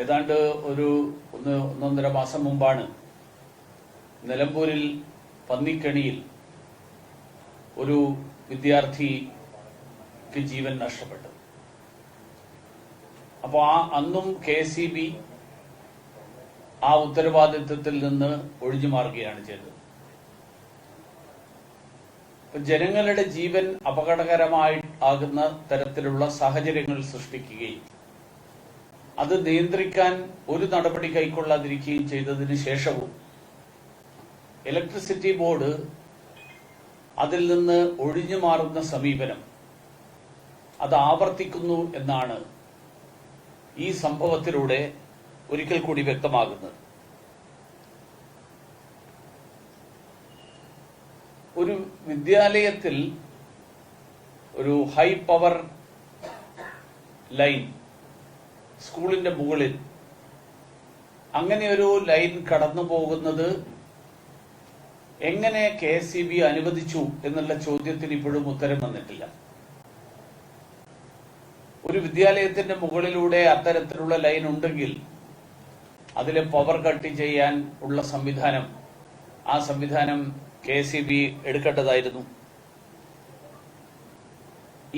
ഏതാണ്ട് ഒന്നൊന്നര മാസം മുമ്പാണ് നിലമ്പൂരിൽ പന്നിക്കണിയിൽ ഒരു വിദ്യാർത്ഥിക്ക് ജീവൻ നഷ്ടപ്പെട്ടു. അപ്പോൾ അന്നും KCB ആ ഉത്തരവാദിത്വത്തിൽ നിന്ന് ഒഴിഞ്ഞു മാറുകയാണ് ചെയ്തത്. ജനങ്ങളുടെ ജീവൻ അപകടകരമായി ആകുന്ന തരത്തിലുള്ള സാഹചര്യങ്ങൾ സൃഷ്ടിക്കുകയും അത് നിയന്ത്രിക്കാൻ ഒരു നടപടി കൈക്കൊള്ളാതിരിക്കുകയും ചെയ്തതിന് ശേഷവും ഇലക്ട്രിസിറ്റി ബോർഡ് അതിൽ നിന്ന് ഒഴിഞ്ഞു മാറുന്ന സമീപനം അത് ആവർത്തിക്കുന്നു എന്നാണ് ഈ സംഭവത്തിലൂടെ ഒരിക്കൽ കൂടി വ്യക്തമാകുന്നത്. ഒരു വിദ്യാലയത്തിൽ ഒരു ഹൈ പവർ ലൈൻ സ്കൂളിന്റെ മുകളിൽ അങ്ങനെ ഒരു ലൈൻ കടന്നു പോകുന്നത് എങ്ങനെ KCB അനുവദിച്ചു എന്നുള്ള ചോദ്യത്തിന് ഇപ്പോഴും ഉത്തരം വന്നിട്ടില്ല. ഒരു വിദ്യാലയത്തിന്റെ മുകളിലൂടെ അത്തരത്തിലുള്ള ലൈൻ ഉണ്ടെങ്കിൽ അതിലെ പവർ കട്ട് ചെയ്യാൻ ഉള്ള ആ സംവിധാനം KCB എടുക്കേണ്ടതായിരുന്നു.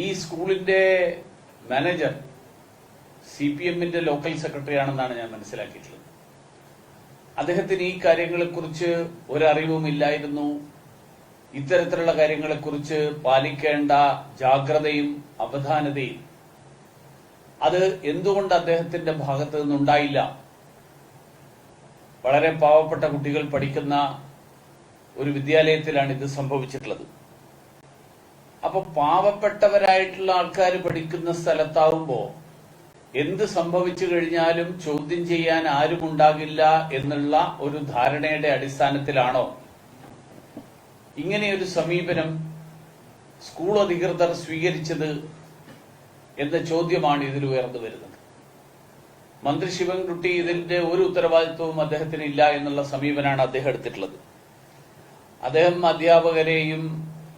ഈ സ്കൂളിന്റെ മാനേജർ CPMന്റെ ലോക്കൽ സെക്രട്ടറി ആണെന്നാണ് ഞാൻ മനസ്സിലാക്കിയിട്ടുള്ളത്. അദ്ദേഹത്തിന് ഈ കാര്യങ്ങളെക്കുറിച്ച് ഒരറിവുമില്ലായിരുന്നു. ഇത്തരത്തിലുള്ള കാര്യങ്ങളെക്കുറിച്ച് പാലിക്കേണ്ട ജാഗ്രതയും അവധാനതയും അത് എന്തുകൊണ്ട് അദ്ദേഹത്തിന്റെ ഭാഗത്ത് നിന്നുണ്ടായില്ല? വളരെ പാവപ്പെട്ട കുട്ടികൾ പഠിക്കുന്ന ഒരു വിദ്യാലയത്തിലാണ് ഇത് സംഭവിച്ചിട്ടുള്ളത്. അപ്പൊ പാവപ്പെട്ടവരായിട്ടുള്ള ആൾക്കാർ പഠിക്കുന്ന സ്ഥലത്താവുമ്പോ എന്ത് സംഭവിച്ചു കഴിഞ്ഞാലും ചോദ്യം ചെയ്യാൻ ആരും ഉണ്ടാകില്ല എന്നുള്ള ഒരു ധാരണയുടെ അടിസ്ഥാനത്തിലാണോ ഇങ്ങനെയൊരു സമീപനം സ്കൂൾ അധികൃതർ സ്വീകരിച്ചത് എന്ന ചോദ്യമാണ് ഇതിൽ ഉയർന്നു വരുന്നത്. മന്ത്രി ശിവൻകുട്ടി ഇതിന്റെ ഒരു ഉത്തരവാദിത്വവും അദ്ദേഹത്തിന് ഇല്ല എന്നുള്ള സമീപനമാണ് അദ്ദേഹം എടുത്തിട്ടുള്ളത്. അദ്ദേഹം അധ്യാപകരെയും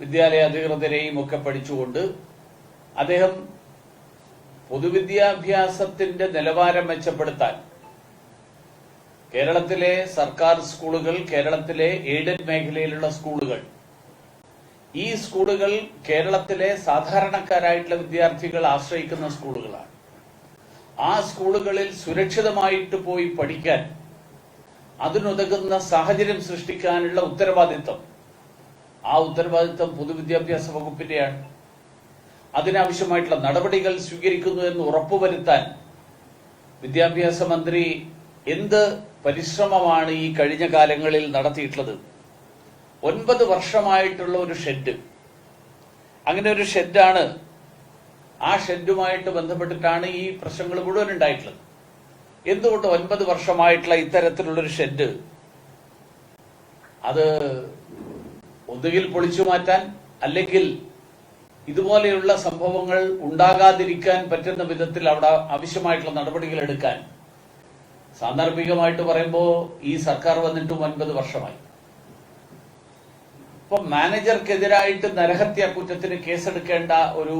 വിദ്യാലയ അധികൃതരെയും ഒക്കെ പഠിച്ചുകൊണ്ട് അദ്ദേഹം പൊതുവിദ്യാഭ്യാസത്തിന്റെ നിലവാരം മെച്ചപ്പെടുത്താൻ കേരളത്തിലെ സർക്കാർ സ്കൂളുകൾ, കേരളത്തിലെ എയ്ഡഡ് മേഖലയിലുള്ള സ്കൂളുകൾ, ഈ സ്കൂളുകൾ കേരളത്തിലെ സാധാരണക്കാരായിട്ടുള്ള വിദ്യാർത്ഥികൾ ആശ്രയിക്കുന്ന സ്കൂളുകളാണ്. ആ സ്കൂളുകളിൽ സുരക്ഷിതമായിട്ട് പോയി പഠിക്കാൻ അതിനുതകുന്ന സാഹചര്യം സൃഷ്ടിക്കാനുള്ള ഉത്തരവാദിത്വം പൊതുവിദ്യാഭ്യാസ വകുപ്പിന്റെയാണ്. അതിനാവശ്യമായിട്ടുള്ള നടപടികൾ സ്വീകരിക്കുന്നു എന്ന് ഉറപ്പുവരുത്താൻ വിദ്യാഭ്യാസ മന്ത്രി എന്ത് പരിശ്രമമാണ് ഈ കഴിഞ്ഞ കാലങ്ങളിൽ നടത്തിയിട്ടുള്ളത്? 9 വർഷമായിട്ടുള്ള ഒരു ഷെഡ്, അങ്ങനെ ഒരു ഷെഡാണ്. ആ ഷെഡുമായിട്ട് ബന്ധപ്പെട്ടിട്ടാണ് ഈ പ്രശ്നങ്ങൾ മുഴുവൻ ഉണ്ടായിട്ടുള്ളത്. എന്തുകൊണ്ട് 9 വർഷമായിട്ടുള്ള ഇത്തരത്തിലുള്ളൊരു ഷെഡ് അത് ഒന്നുകിൽ പൊളിച്ചു മാറ്റാൻ, അല്ലെങ്കിൽ ഇതുപോലെയുള്ള സംഭവങ്ങൾ ഉണ്ടാകാതിരിക്കാൻ പറ്റുന്ന വിധത്തിൽ അവിടെ ആവശ്യമായിട്ടുള്ള നടപടികൾ എടുക്കാൻ സാന്ദർഭികമായിട്ട് പറയുമ്പോൾ ഈ സർക്കാർ വന്നിട്ടും 9 വർഷമായി. ഇപ്പൊ മാനേജർക്കെതിരായിട്ട് നരഹത്യാ കുറ്റത്തിന് കേസെടുക്കേണ്ട ഒരു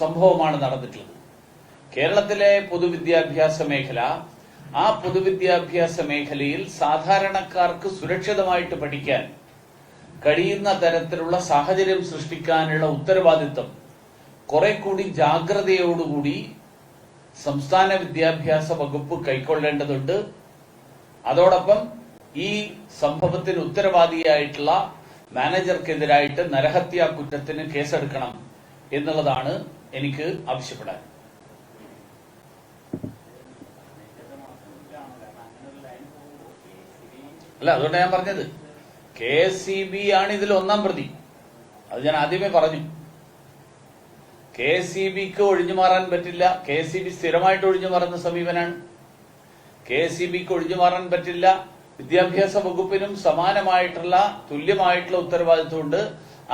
സംഭവമാണ് നടന്നിട്ടുള്ളത്. കേരളത്തിലെ പൊതുവിദ്യാഭ്യാസ മേഖല, ആ പൊതുവിദ്യാഭ്യാസ മേഖലയിൽ സാധാരണക്കാർക്ക് സുരക്ഷിതമായിട്ട് പഠിക്കാൻ കഴിയുന്ന തരത്തിലുള്ള സാഹചര്യം സൃഷ്ടിക്കാനുള്ള ഉത്തരവാദിത്വം കുറെ കൂടി ജാഗ്രതയോടുകൂടി സംസ്ഥാന വിദ്യാഭ്യാസ വകുപ്പ് കൈക്കൊള്ളേണ്ടതുണ്ട്. അതോടൊപ്പം ഈ സംഭവത്തിന് ഉത്തരവാദിയായിട്ടുള്ള മാനേജർക്കെതിരായിട്ട് നരഹത്യാ കുറ്റത്തിന് കേസെടുക്കണം എന്നുള്ളതാണ് എനിക്ക് ആവശ്യപ്പെടാൻ. അല്ല, അതുകൊണ്ട് ഞാൻ പറഞ്ഞത് KCB ആണ് ഇതിൽ ഒന്നാം പ്രതി. അത് ഞാൻ ആദ്യമേ പറഞ്ഞു. KCBക്ക് ഒഴിഞ്ഞു മാറാൻ പറ്റില്ല. KCB സ്ഥിരമായിട്ട് ഒഴിഞ്ഞു മാറുന്ന സമീപനാണ്. KCBക്ക് ഒഴിഞ്ഞു മാറാൻ പറ്റില്ല. വിദ്യാഭ്യാസ വകുപ്പിനും സമാനമായിട്ടുള്ള തുല്യമായിട്ടുള്ള ഉത്തരവാദിത്വമുണ്ട്.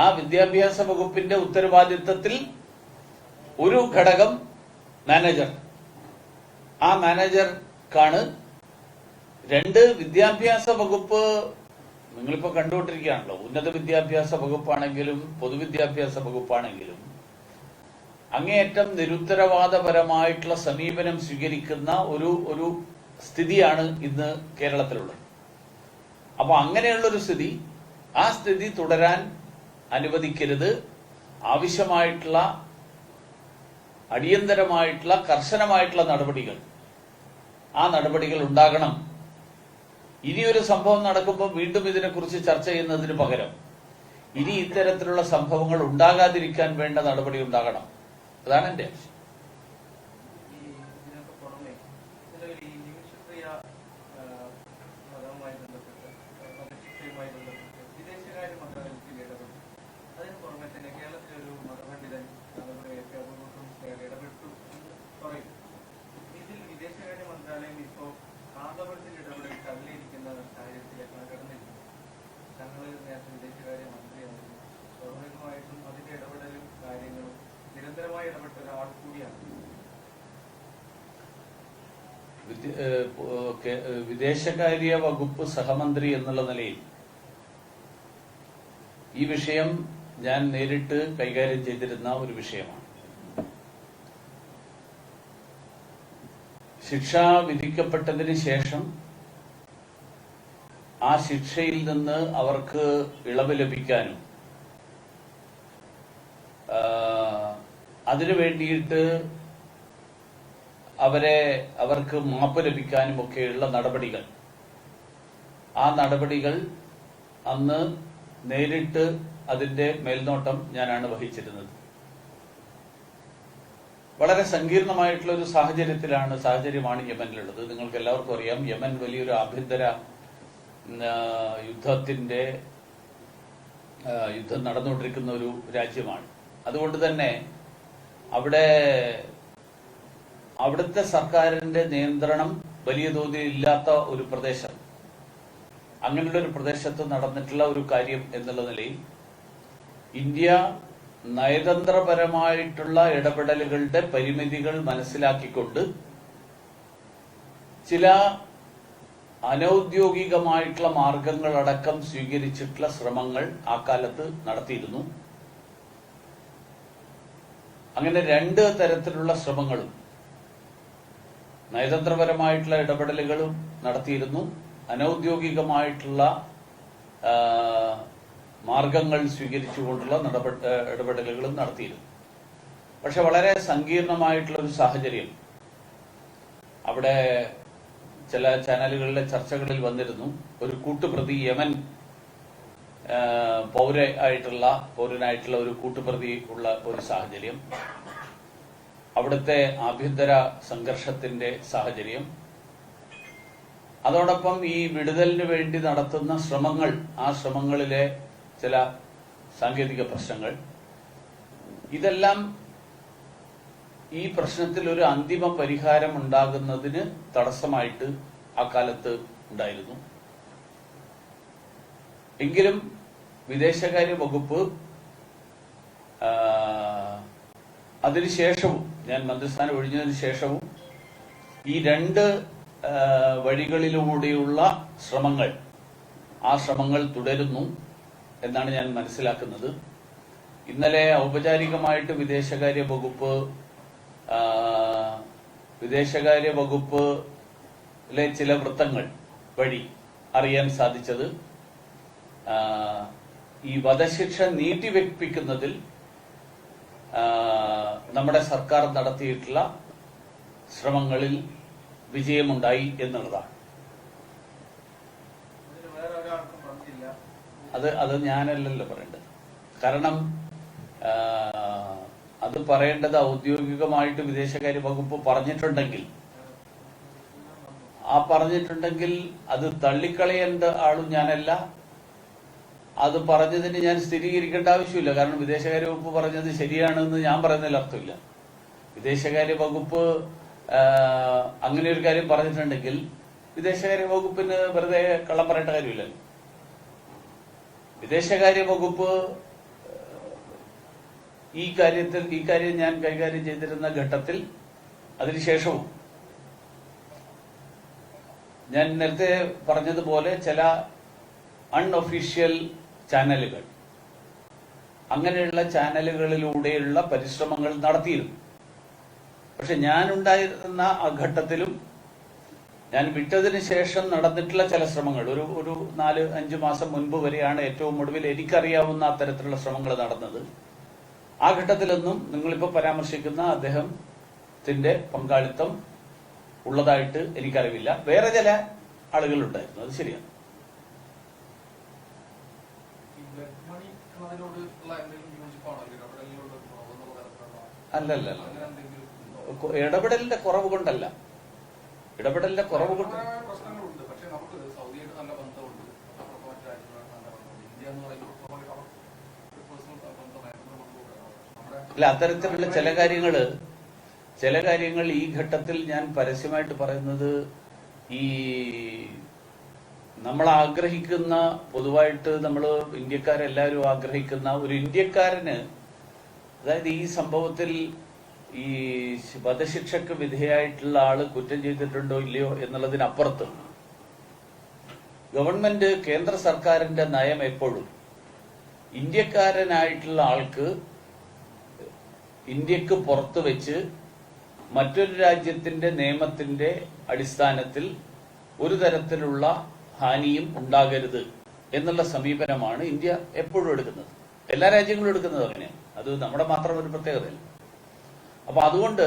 ആ വിദ്യാഭ്യാസ വകുപ്പിന്റെ ഉത്തരവാദിത്വത്തിൽ ഒരു ഘടകം മാനേജർ. ആ മാനേജർക്കാണ്. 2 വിദ്യാഭ്യാസ വകുപ്പ് നിങ്ങളിപ്പോ കണ്ടുകൊണ്ടിരിക്കുകയാണല്ലോ. ഉന്നത വിദ്യാഭ്യാസ വകുപ്പാണെങ്കിലും പൊതുവിദ്യാഭ്യാസ വകുപ്പാണെങ്കിലും അങ്ങേയറ്റം നിരുത്തരവാദപരമായിട്ടുള്ള സമീപനം സ്വീകരിക്കുന്ന ഒരു സ്ഥിതിയാണ് ഇന്ന് കേരളത്തിലുള്ളത്. അപ്പൊ അങ്ങനെയുള്ളൊരു സ്ഥിതി, ആ സ്ഥിതി തുടരാൻ അനുവദിക്കരുത്. ആവശ്യമായിട്ടുള്ള അടിയന്തരമായിട്ടുള്ള കർശനമായിട്ടുള്ള നടപടികൾ, ആ നടപടികൾ ഉണ്ടാകണം. ഇനിയൊരു സംഭവം നടക്കുമ്പോൾ വീണ്ടും ഇതിനെക്കുറിച്ച് ചർച്ച ചെയ്യുന്നതിന് പകരം ഇനി ഇത്തരത്തിലുള്ള സംഭവങ്ങൾ ഉണ്ടാകാതിരിക്കാൻ വേണ്ട നടപടി ഉണ്ടാകണം. അതാണ് എന്റെ ആവശ്യം. വിദേശകാര്യ വകുപ്പ് സഹമന്ത്രി എന്നുള്ള നിലയിൽ ഈ വിഷയം ഞാൻ നേരിട്ട് കൈകാര്യം ചെയ്തിരുന്ന ഒരു വിഷയമാണ്. ശിക്ഷ വിധിക്കപ്പെട്ടതിന് ശേഷം ആ ശിക്ഷയിൽ നിന്ന് അവർക്ക് ഇളവ് ലഭിക്കാനും അതിനു വേണ്ടിയിട്ട് അവർക്ക് മാപ്പ് ലഭിക്കാനും ഒക്കെയുള്ള നടപടികൾ, ആ നടപടികൾ അന്ന് നേരിട്ട് അതിന്റെ മേൽനോട്ടം ഞാനാണ് വഹിച്ചിരുന്നത്. വളരെ സങ്കീർണമായിട്ടുള്ള ഒരു സാഹചര്യമാണ് യമനിലുള്ളത്. നിങ്ങൾക്ക് എല്ലാവർക്കും അറിയാം, യമൻ വലിയൊരു ആഭ്യന്തര യുദ്ധം നടന്നുകൊണ്ടിരിക്കുന്ന ഒരു രാജ്യമാണ്. അതുകൊണ്ട് തന്നെ അവിടുത്തെ സർക്കാരിന്റെ നിയന്ത്രണം വലിയ തോതിൽ ഇല്ലാത്ത ഒരു പ്രദേശം, അങ്ങനെയുള്ള ഒരു പ്രദേശത്ത് നടന്നിട്ടുള്ള ഒരു കാര്യം എന്നുള്ള നിലയിൽ ഇന്ത്യ നയതന്ത്രപരമായിട്ടുള്ള ഇടപെടലുകളുടെ പരിമിതികൾ മനസ്സിലാക്കിക്കൊണ്ട് ചില അനൌദ്യോഗികമായിട്ടുള്ള മാർഗങ്ങളടക്കം സ്വീകരിച്ചിട്ടുള്ള ശ്രമങ്ങൾ ആ കാലത്ത് നടത്തിയിരുന്നു. അങ്ങനെ രണ്ട് തരത്തിലുള്ള ശ്രമങ്ങളും, നയതന്ത്രപരമായിട്ടുള്ള ഇടപെടലുകളും നടത്തിയിരുന്നു, അനൌദ്യോഗികമായിട്ടുള്ള മാർഗങ്ങൾ സ്വീകരിച്ചുകൊണ്ടുള്ള ഇടപെടലുകളും നടത്തിയിരുന്നു. പക്ഷെ വളരെ സങ്കീർണമായിട്ടുള്ള ഒരു സാഹചര്യം അവിടെ ചില ചാനലുകളിലെ ചർച്ചകളിൽ വന്നിരുന്നു. ഒരു കൂട്ടുപ്രതി, യമൻ പൗരനായിട്ടുള്ള ഒരു കൂട്ടുപ്രതി ഉള്ള ഒരു സാഹചര്യം, അവിടുത്തെ ആഭ്യന്തര സംഘർഷത്തിന്റെ സാഹചര്യം, അതോടൊപ്പം ഈ വിടുതലിന് വേണ്ടി നടത്തുന്ന ശ്രമങ്ങൾ, ആ ശ്രമങ്ങളിലെ ചില സാങ്കേതിക പ്രശ്നങ്ങൾ, ഇതെല്ലാം ഈ പ്രശ്നത്തിൽ ഒരു അന്തിമ പരിഹാരം ഉണ്ടാകുന്നതിന് തടസ്സമായിട്ട് ആ കാലത്ത് ഉണ്ടായിരുന്നു. എങ്കിലും വിദേശകാര്യ വകുപ്പ് അതിനുശേഷവും, ഞാൻ മന്ത്രിസ്ഥാനം ഒഴിഞ്ഞതിന് ശേഷവും ഈ രണ്ട് വഴികളിലൂടെയുള്ള ആ ശ്രമങ്ങൾ തുടരുന്നു എന്നാണ് ഞാൻ മനസ്സിലാക്കുന്നത്. ഇന്നലെ ഔപചാരികമായിട്ട് വിദേശകാര്യ വകുപ്പിലെ ചില വൃത്തങ്ങൾ വഴി അറിയാൻ സാധിച്ചത്, ഈ വധശിക്ഷ നീട്ടിവെപ്പിക്കുന്നതിൽ നമ്മുടെ സർക്കാർ നടത്തിയിട്ടുള്ള ശ്രമങ്ങളിൽ വിജയമുണ്ടായി എന്നുള്ളതാണ്. അത് ഞാനല്ലല്ലോ പറയേണ്ടത്. കാരണം അത് പറയേണ്ടത് ഔദ്യോഗികമായിട്ട് വിദേശകാര്യ വകുപ്പ് പറഞ്ഞിട്ടുണ്ടെങ്കിൽ അത് തള്ളിക്കളയേണ്ട ആളും ഞാനല്ല. അത് പറഞ്ഞതിന് ഞാൻ സ്ഥിരീകരിക്കേണ്ട ആവശ്യമില്ല. കാരണം വിദേശകാര്യ വകുപ്പ് പറഞ്ഞത് ശരിയാണെന്ന് ഞാൻ പറയുന്നതിൽ അർത്ഥമില്ല. വിദേശകാര്യ വകുപ്പ് അങ്ങനെ ഒരു കാര്യം പറഞ്ഞിട്ടുണ്ടെങ്കിൽ വിദേശകാര്യ വകുപ്പിന് വെറുതെ കള്ളം പറയേണ്ട കാര്യമില്ലല്ലോ. വിദേശകാര്യ വകുപ്പ് ഈ കാര്യം ഞാൻ കൈകാര്യം ചെയ്തിരുന്ന ഘട്ടത്തിൽ, അതിനുശേഷവും ഞാൻ നേരത്തെ പറഞ്ഞതുപോലെ ചില അൺഒഫീഷ്യൽ ചാനലുകൾ അങ്ങനെയുള്ള ചാനലുകളിലൂടെയുള്ള പരിശ്രമങ്ങൾ നടത്തിയിരുന്നു. പക്ഷെ ഞാനുണ്ടായിരുന്ന ആ ഘട്ടത്തിലും ഞാൻ വിട്ടതിന് ശേഷം നടന്നിട്ടുള്ള ചില ശ്രമങ്ങൾ ഒരു 4-5 മാസം മുൻപ് വരെയാണ് ഏറ്റവും ഒടുവിൽ എനിക്കറിയാവുന്ന അത്തരത്തിലുള്ള ശ്രമങ്ങൾ നടന്നത്. ആ ഘട്ടത്തിലൊന്നും നിങ്ങളിപ്പോൾ പരാമർശിക്കുന്ന അദ്ദേഹത്തിന്റെ പങ്കാളിത്തം ഉള്ളതായിട്ട് എനിക്കറിവില്ല. വേറെ ചില ആളുകളുണ്ടായിരുന്നു, അത് ശരിയാണ്. അല്ലല്ല, ഇടപെടലിന്റെ കുറവ് കൊണ്ടല്ല. ഇടപെടലിന്റെ കുറവ് കൊണ്ട് അല്ല, അത്തരത്തിലുള്ള ചില കാര്യങ്ങൾ ഈ ഘട്ടത്തിൽ ഞാൻ പരസ്യമായിട്ട് പറയുന്നത്, ഈ നമ്മൾ ആഗ്രഹിക്കുന്ന, പൊതുവായിട്ട് നമ്മൾ ഇന്ത്യക്കാരെല്ലാവരും ആഗ്രഹിക്കുന്ന ഒരു ഇന്ത്യക്കാരന്, അതായത് ഈ സംഭവത്തിൽ ഈ വധശിക്ഷക്ക് വിധേയായിട്ടുള്ള ആള് കുറ്റം ചെയ്തിട്ടുണ്ടോ ഇല്ലയോ എന്നുള്ളതിനപ്പുറത്ത് ഗവൺമെന്റ്, കേന്ദ്ര സർക്കാരിന്റെ നയം എപ്പോഴും ഇന്ത്യക്കാരനായിട്ടുള്ള ആൾക്ക് ഇന്ത്യക്ക് പുറത്ത് വെച്ച് മറ്റൊരു രാജ്യത്തിന്റെ നിയമത്തിന്റെ അടിസ്ഥാനത്തിൽ ഒരു തരത്തിലുള്ള ഹാനിയും ഉണ്ടാകരുത് എന്നുള്ള സമീപനമാണ് ഇന്ത്യ എപ്പോഴും എടുക്കുന്നത്. എല്ലാ രാജ്യങ്ങളും എടുക്കുന്നത് അങ്ങനെയാണ്. അത് നമ്മുടെ മാത്രം ഒരു പ്രത്യേകതയല്ല. അപ്പൊ അതുകൊണ്ട്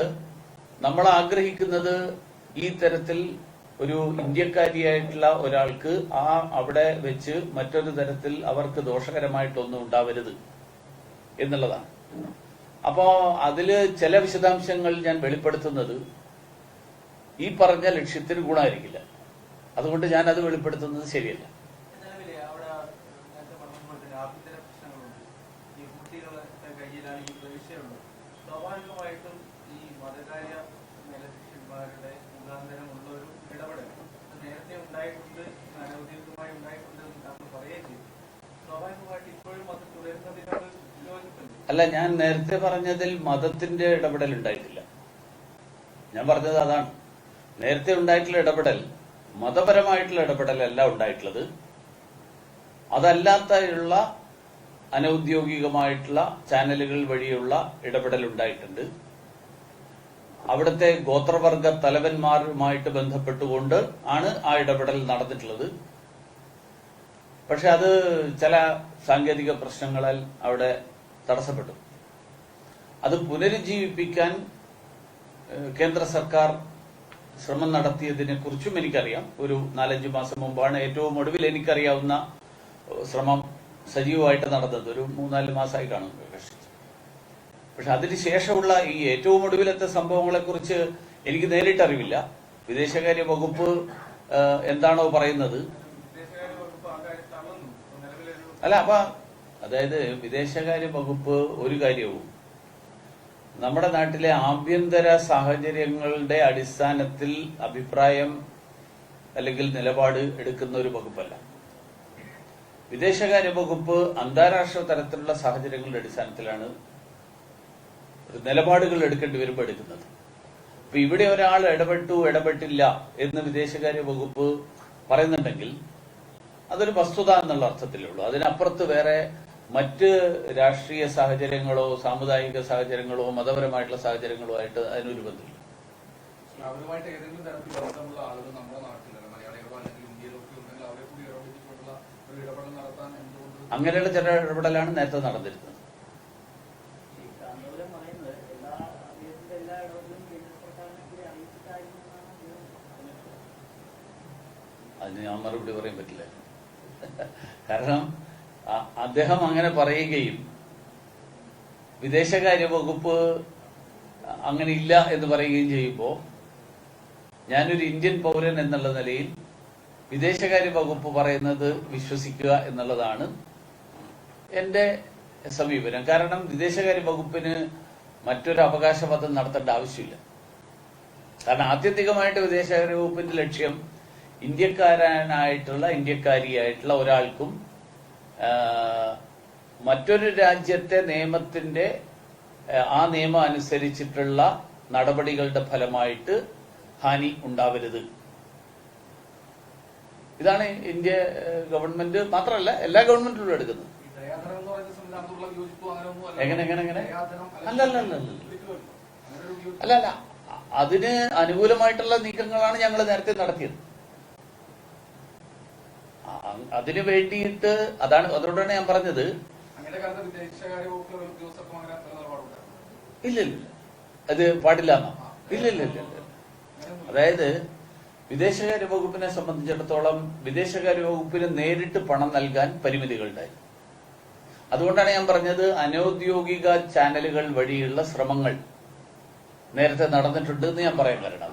നമ്മൾ ആഗ്രഹിക്കുന്നത് ഈ തരത്തിൽ ഒരു ഇന്ത്യക്കാരിയായിട്ടുള്ള ഒരാൾക്ക് അവിടെ വെച്ച് മറ്റൊരു തരത്തിൽ അവർക്ക് ദോഷകരമായിട്ടൊന്നും ഉണ്ടാവരുത് എന്നുള്ളതാണ്. അപ്പോ അതില് ചില വിശദാംശങ്ങൾ ഞാൻ വെളിപ്പെടുത്തുന്നത് ഈ പറഞ്ഞ ലക്ഷ്യത്തിന് ഗുണമായിരിക്കില്ല. അതുകൊണ്ട് ഞാൻ അത് വെളിപ്പെടുത്തുന്നത് ശരിയല്ല. സ്വാഭാവികമായിട്ടും ഈ മതകാര്യ മേലധ്യക്ഷന്മാരുടെ മുഖാന്തരമുള്ള ഒരു ഇടപെടൽ നേരത്തെ ഉണ്ടായിട്ടുണ്ട്, അനൗദ്യോഗികമായി ഉണ്ടായിട്ടുണ്ട് നമ്മൾ പറയുകയും ചെയ്തു. സ്വാഭാവികമായിട്ട് ഇപ്പോഴും അത് തുടരുന്നതിനോട് യോജിപ്പുണ്ട്. അല്ല, ഞാൻ നേരത്തെ പറഞ്ഞതിൽ മതത്തിന്റെ ഇടപെടൽ ഉണ്ടായിട്ടില്ല. ഞാൻ പറഞ്ഞത് അതാണ്. നേരത്തെ ഉണ്ടായിട്ടുള്ള ഇടപെടൽ മതപരമായിട്ടുള്ള ഇടപെടലല്ല ഉണ്ടായിട്ടുള്ളത്. അതല്ലാത്തുള്ള അനൌദ്യോഗികമായിട്ടുള്ള ചാനലുകൾ വഴിയുള്ള ഇടപെടൽ ഉണ്ടായിട്ടുണ്ട്. അവിടുത്തെ ഗോത്രവർഗ തലവന്മാരുമായിട്ട് ബന്ധപ്പെട്ടുകൊണ്ട് ആണ് ആ ഇടപെടൽ നടന്നിട്ടുള്ളത്. പക്ഷെ അത് ചില സാങ്കേതിക പ്രശ്നങ്ങളാൽ അവിടെ തടസ്സപ്പെട്ടു. അത് പുനരുജ്ജീവിപ്പിക്കാൻ കേന്ദ്ര സർക്കാർ ശ്രമം നടത്തിയതിനെ കുറിച്ചും എനിക്കറിയാം. ഒരു 4-5 മാസം മുമ്പാണ് ഏറ്റവും ഒടുവിൽ എനിക്കറിയാവുന്ന ശ്രമം സജീവമായിട്ട് നടന്നത്. ഒരു 3-4 മാസമായി കാണും. പക്ഷെ അതിനുശേഷമുള്ള ഈ ഏറ്റവും ഒടുവിലത്തെ സംഭവങ്ങളെ കുറിച്ച് എനിക്ക് നേരിട്ട് അറിവില്ല. വിദേശകാര്യ വകുപ്പ് എന്താണോ പറയുന്നത്, അല്ല, അതായത് വിദേശകാര്യ വകുപ്പ് ഒരു കാര്യവും നമ്മുടെ നാട്ടിലെ ആഭ്യന്തര സാഹചര്യങ്ങളുടെ അടിസ്ഥാനത്തിൽ അഭിപ്രായം അല്ലെങ്കിൽ നിലപാട് എടുക്കുന്ന ഒരു വകുപ്പല്ല. വിദേശകാര്യ വകുപ്പ് അന്താരാഷ്ട്ര തലത്തിലുള്ള സാഹചര്യങ്ങളുടെ അടിസ്ഥാനത്തിലാണ് നിലപാടുകൾ എടുക്കേണ്ടി വരുമ്പോൾ എടുക്കുന്നത്. അപ്പൊ ഇവിടെ ഒരാൾ ഇടപെട്ടില്ല എന്ന് വിദേശകാര്യ വകുപ്പ് പറയുന്നുണ്ടെങ്കിൽ അതൊരു വസ്തുത എന്നുള്ള അർത്ഥത്തിലുള്ളൂ. അതിനപ്പുറത്ത് വേറെ മറ്റ് രാഷ്ട്രീയ സാഹചര്യങ്ങളോ സാമുദായിക സാഹചര്യങ്ങളോ മതപരമായിട്ടുള്ള സാഹചര്യങ്ങളോ ആയിട്ട് അതിനൊരു ബന്ധമില്ല. അങ്ങനെയുള്ള ചില ഇടപെടലാണ് നേരത്തെ നടന്നിരുന്നത്. അതിന് ഞാൻ മറുപടി പറയാൻ പറ്റില്ല. കാരണം അദ്ദേഹം അങ്ങനെ പറയുകയും വിദേശകാര്യ വകുപ്പ് അങ്ങനെ ഇല്ല എന്ന് പറയുകയും ചെയ്യുമ്പോൾ ഞാനൊരു ഇന്ത്യൻ പൗരൻ എന്നുള്ള നിലയിൽ വിദേശകാര്യ വകുപ്പ് പറയുന്നത് വിശ്വസിക്കുക എന്നുള്ളതാണ് എന്റെ സമീപനം. കാരണം വിദേശകാര്യ വകുപ്പിന് മറ്റൊരു അവകാശവാദം നടത്തേണ്ട ആവശ്യമില്ല. കാരണം ആത്യന്തികമായിട്ട് വിദേശകാര്യ വകുപ്പിന്റെ ലക്ഷ്യം ഇന്ത്യക്കാരിയായിട്ടുള്ള ഒരാൾക്കും മറ്റൊരു രാജ്യത്തെ നിയമത്തിന്റെ ആ നിയമം അനുസരിച്ചിട്ടുള്ള നടപടികളുടെ ഫലമായിട്ട് ഹാനി ഉണ്ടാവരുത്. ഇതാണ് ഇന്ത്യ ഗവൺമെന്റ് മാത്രമല്ല എല്ലാ ഗവൺമെന്റുകളും എടുക്കുന്നത്. എങ്ങനെ എങ്ങനെ എങ്ങനെ അല്ല അല്ല അല്ല അല്ല അല്ല അതിന് അനുകൂലമായിട്ടുള്ള നീക്കങ്ങളാണ് ഞങ്ങൾ നേരത്തെ നടത്തിയത്. അതിന് വേണ്ടിയിട്ട് അതുകൊണ്ടാണ് ഞാൻ പറഞ്ഞത് ഇല്ല ഇല്ല അത് പാടില്ല എന്നാ. ഇല്ല ഇല്ല ഇല്ല ഇല്ല. അതായത് വിദേശകാര്യ വകുപ്പിനെ സംബന്ധിച്ചിടത്തോളം വിദേശകാര്യ വകുപ്പിന് നേരിട്ട് പണം നൽകാൻ പരിമിതികളുണ്ടായി. അതുകൊണ്ടാണ് ഞാൻ പറഞ്ഞത് അനൌദ്യോഗിക ചാനലുകൾ വഴിയുള്ള ശ്രമങ്ങൾ നേരത്തെ നടന്നിട്ടുണ്ട് എന്ന് ഞാൻ പറയാൻ കാരണം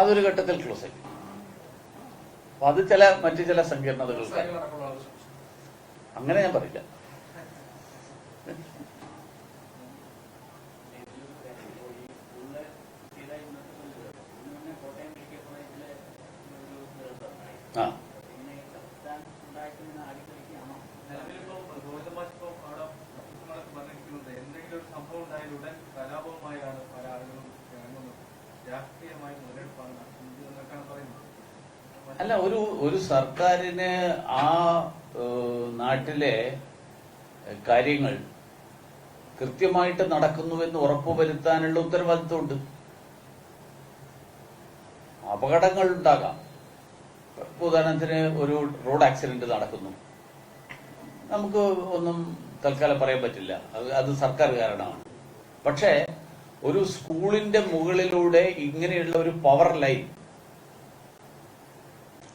അതൊരു ഘട്ടത്തിൽ ക്ലോസ് ആയി. അപ്പൊ അത് മറ്റു ചില സങ്കീർണതകൾ അങ്ങനെ ഞാൻ പറയില്ല. ആ അല്ല ഒരു സർക്കാരിന് ആ നാട്ടിലെ കാര്യങ്ങൾ കൃത്യമായിട്ട് നടക്കുന്നുവെന്ന് ഉറപ്പുവരുത്താനുള്ള ഉത്തരവാദിത്വമുണ്ട്. അപകടങ്ങൾ ഉണ്ടാകാം. ഉദാഹരണത്തിന് ഒരു റോഡ് ആക്സിഡന്റ് നടക്കുന്നു, നമുക്ക് ഒന്നും തൽക്കാലം പറയാൻ പറ്റില്ല, അത് സർക്കാർ കാരണമാണ്. പക്ഷേ ഒരു സ്കൂളിന്റെ മുകളിലൂടെ ഇങ്ങനെയുള്ള ഒരു പവർ ലൈൻ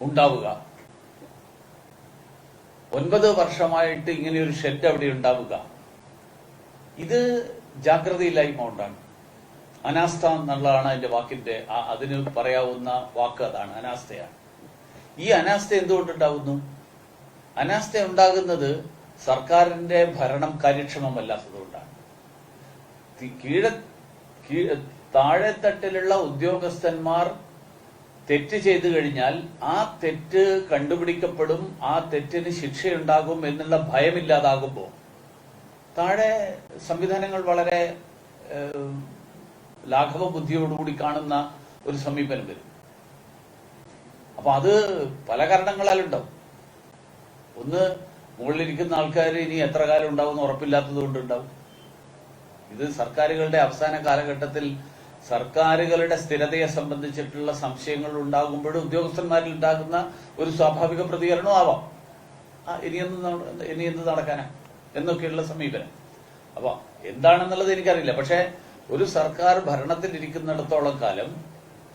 ഉണ്ടാവുക, 9 വർഷമായിട്ട് ഇങ്ങനെയൊരു ഷെഡ് അവിടെ ഉണ്ടാവുക, ഇത് ജാഗ്രതയില്ലായ്മ കൊണ്ടാണ്. അനാസ്ഥ എന്നുള്ളതാണ് അതിന്റെ വാക്കിന്റെ അതിന് പറയാവുന്ന വാക്ക്, അതാണ് അനാസ്ഥയാണ്. ഈ അനാസ്ഥ എന്തുകൊണ്ടുണ്ടാകുന്നു? അനാസ്ഥ ഉണ്ടാകുന്നത് സർക്കാരിന്റെ ഭരണം കാര്യക്ഷമമല്ലാത്തതുകൊണ്ടാണ്. താഴെത്തട്ടിലുള്ള ഉദ്യോഗസ്ഥന്മാർ തെറ്റ് ചെയ്തു കഴിഞ്ഞാൽ ആ തെറ്റ് കണ്ടുപിടിക്കപ്പെടും, ആ തെറ്റിന് ശിക്ഷയുണ്ടാകും എന്നുള്ള ഭയമില്ലാതാകുമ്പോൾ താഴെ സംവിധാനങ്ങൾ വളരെ ലാഘവ ബുദ്ധിയോടുകൂടി കാണുന്ന ഒരു സമീപനം വരും. അപ്പൊ അത് പല കാരണങ്ങളാലുണ്ടാവും. ഒന്ന്, മുകളിലിരിക്കുന്ന ആൾക്കാർ ഇനി എത്ര കാലം ഉണ്ടാവും ഉറപ്പില്ലാത്തത് കൊണ്ടുണ്ടാവും. ഇത് സർക്കാരുകളുടെ അവസാന കാലഘട്ടത്തിൽ സർക്കാരുകളുടെ സ്ഥിരതയെ സംബന്ധിച്ചിട്ടുള്ള സംശയങ്ങൾ ഉണ്ടാകുമ്പോഴും ഉദ്യോഗസ്ഥന്മാരിൽ ഉണ്ടാകുന്ന ഒരു സ്വാഭാവിക പ്രതികരണവും ആവാം. ഇനി എന്ത് നടക്കാനാ എന്നൊക്കെയുള്ള സമീപനം. അപ്പൊ എന്താണെന്നുള്ളത് എനിക്കറിയില്ല. പക്ഷെ ഒരു സർക്കാർ ഭരണത്തിൽ ഇരിക്കുന്നിടത്തോളം കാലം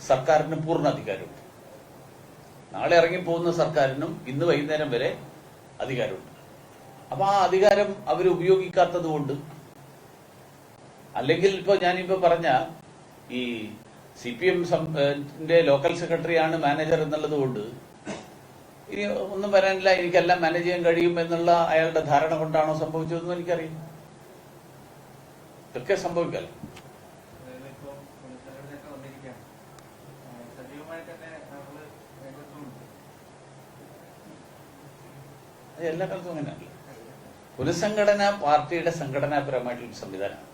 സർക്കാരിന് പൂർണ്ണ അധികാരമുണ്ട്. നാളെ ഇറങ്ങിപ്പോകുന്ന സർക്കാരിനും ഇന്ന് വൈകുന്നേരം വരെ അധികാരമുണ്ട്. അപ്പൊ ആ അധികാരം അവർ ഉപയോഗിക്കാത്തത് കൊണ്ട്, അല്ലെങ്കിൽ ഞാനിപ്പോ പറഞ്ഞ ഈ CPM ലോക്കൽ സെക്രട്ടറിയാണ് മാനേജർ എന്നുള്ളത് കൊണ്ട് ഇനി ഒന്നും പറയാനില്ല, എനിക്കെല്ലാം മാനേജ് ചെയ്യാൻ കഴിയും എന്നുള്ള അയാളുടെ ധാരണ കൊണ്ടാണോ സംഭവിച്ചതെന്നും എനിക്കറിയാം. ഇതൊക്കെ സംഭവിക്കാലോ. എല്ലാ കാലത്തും അങ്ങനെയല്ല. പുനഃസംഘടന പാർട്ടിയുടെ സംഘടനാപരമായിട്ടുള്ള സംവിധാനമാണ്.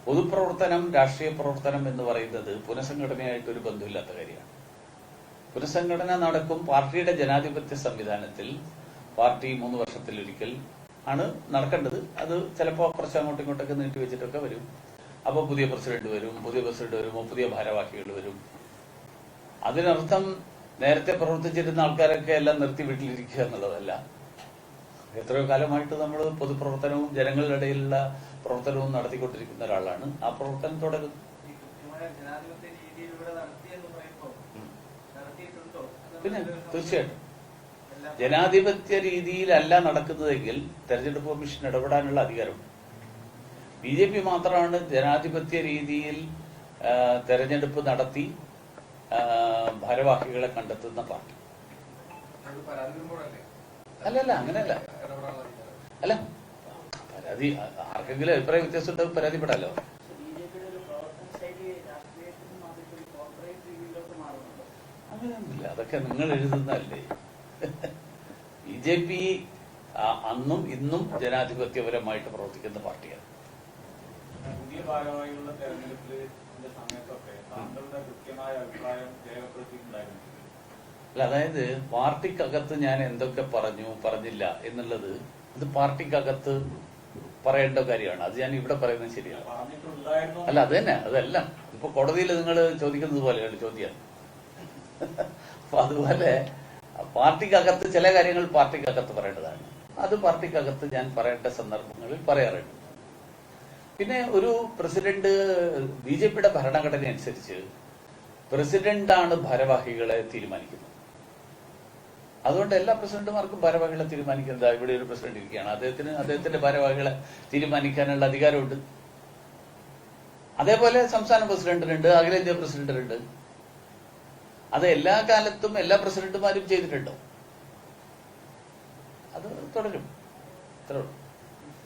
പൊതുപ്രവർത്തനം, രാഷ്ട്രീയ പ്രവർത്തനം എന്ന് പറയുന്നത് പുനഃസംഘടനയായിട്ട് ഒരു ബന്ധമില്ലാത്ത കാര്യമാണ്. പുനഃസംഘടന നടക്കും പാർട്ടിയുടെ ജനാധിപത്യ സംവിധാനത്തിൽ. പാർട്ടി 3 വർഷത്തിലൊരിക്കൽ ആണ് നടക്കേണ്ടത്. അത് ചിലപ്പോൾ കുറച്ച് അങ്ങോട്ടും ഇങ്ങോട്ടൊക്കെ നീട്ടിവെച്ചിട്ടൊക്കെ വരും. അപ്പോൾ പുതിയ പ്രസിഡന്റ് വരുമ്പോൾ പുതിയ ഭാരവാഹികൾ വരും. അതിനർത്ഥം നേരത്തെ പ്രവർത്തിച്ചിരുന്ന ആൾക്കാരൊക്കെ എല്ലാം നിർത്തി വീട്ടിലിരിക്കുക എന്നുള്ളതല്ല. എത്രയോ കാലമായിട്ട് നമ്മൾ പൊതുപ്രവർത്തനവും ജനങ്ങളുടെ ഇടയിലുള്ള പ്രവർത്തനവും നടത്തിക്കൊണ്ടിരിക്കുന്ന ഒരാളാണ്. ആ പ്രവർത്തനം തുടരുന്നു. പിന്നെ തീർച്ചയായിട്ടും ജനാധിപത്യ രീതിയിലല്ല നടക്കുന്നതെങ്കിൽ തെരഞ്ഞെടുപ്പ് കമ്മീഷൻ ഇടപെടാനുള്ള അധികാരമുണ്ട്. BJP മാത്രമാണ് ജനാധിപത്യ രീതിയിൽ തെരഞ്ഞെടുപ്പ് നടത്തി ഭാരവാഹികളെ കണ്ടെത്തുന്ന പാർട്ടി. അല്ലല്ല, അങ്ങനെയല്ല. അല്ല, പരാതി ആർക്കെങ്കിലും അഭിപ്രായ വ്യത്യാസം ഉണ്ടെങ്കിൽ പരാതിപ്പെടാലോ. അങ്ങനെയൊന്നുമില്ല, അതൊക്കെ നിങ്ങൾ എഴുതുന്നതല്ലേ. BJP അന്നും ഇന്നും ജനാധിപത്യപരമായിട്ട് പ്രവർത്തിക്കുന്ന പാർട്ടിയാണ്. പുതിയ ഭാരവാഹികളുടെ തെരഞ്ഞെടുപ്പിന്റെ സമയത്തൊക്കെ താങ്കളുടെ കൃത്യമായ അഭിപ്രായം രേഖപ്പെടുത്തിയിട്ടുണ്ടായിരുന്നു. അല്ല, അതായത് പാർട്ടിക്കകത്ത് ഞാൻ എന്തൊക്കെ പറഞ്ഞില്ല എന്നുള്ളത് ഇത് പാർട്ടിക്കകത്ത് പറയേണ്ട കാര്യമാണ്. അത് ഞാൻ ഇവിടെ പറയുന്നത് ശരിയാണ്. പറഞ്ഞിട്ടുണ്ടായിരുന്നു. അല്ല, അത് തന്നെ, അതെല്ലാം ഇപ്പൊ കോടതിയിൽ നിങ്ങൾ ചോദിക്കുന്നത് പോലെയാണ് ചോദ്യം. അപ്പൊ അതുപോലെ പാർട്ടിക്കകത്ത് ചില കാര്യങ്ങൾ പാർട്ടിക്കകത്ത് പറയേണ്ടതാണ്. അത് പാർട്ടിക്കകത്ത് ഞാൻ പറയേണ്ട സന്ദർഭങ്ങളിൽ പറയാറുണ്ട്. പിന്നെ ഒരു പ്രസിഡന്റ്, BJPയുടെ ഭരണഘടന അനുസരിച്ച് പ്രസിഡന്റാണ് ഭാരവാഹികളെ തീരുമാനിക്കുന്നത്. അതുകൊണ്ട് എല്ലാ പ്രസിഡന്റുമാർക്കും ഭാരവാഹികളെ തീരുമാനിക്കുന്നത്, ഇവിടെ ഒരു പ്രസിഡന്റ് ഇരിക്കുകയാണ്, അദ്ദേഹത്തിന്റെ ഭാരവാഹികളെ തീരുമാനിക്കാനുള്ള അധികാരമുണ്ട്. അതേപോലെ സംസ്ഥാന പ്രസിഡന്റിനുണ്ട്, അഖിലേന്ത്യാ പ്രസിഡന്റിനുണ്ട്. അത് എല്ലാ കാലത്തും എല്ലാ പ്രസിഡന്റുമാരും ചെയ്തിട്ടുണ്ടോ? അത് തുടരും.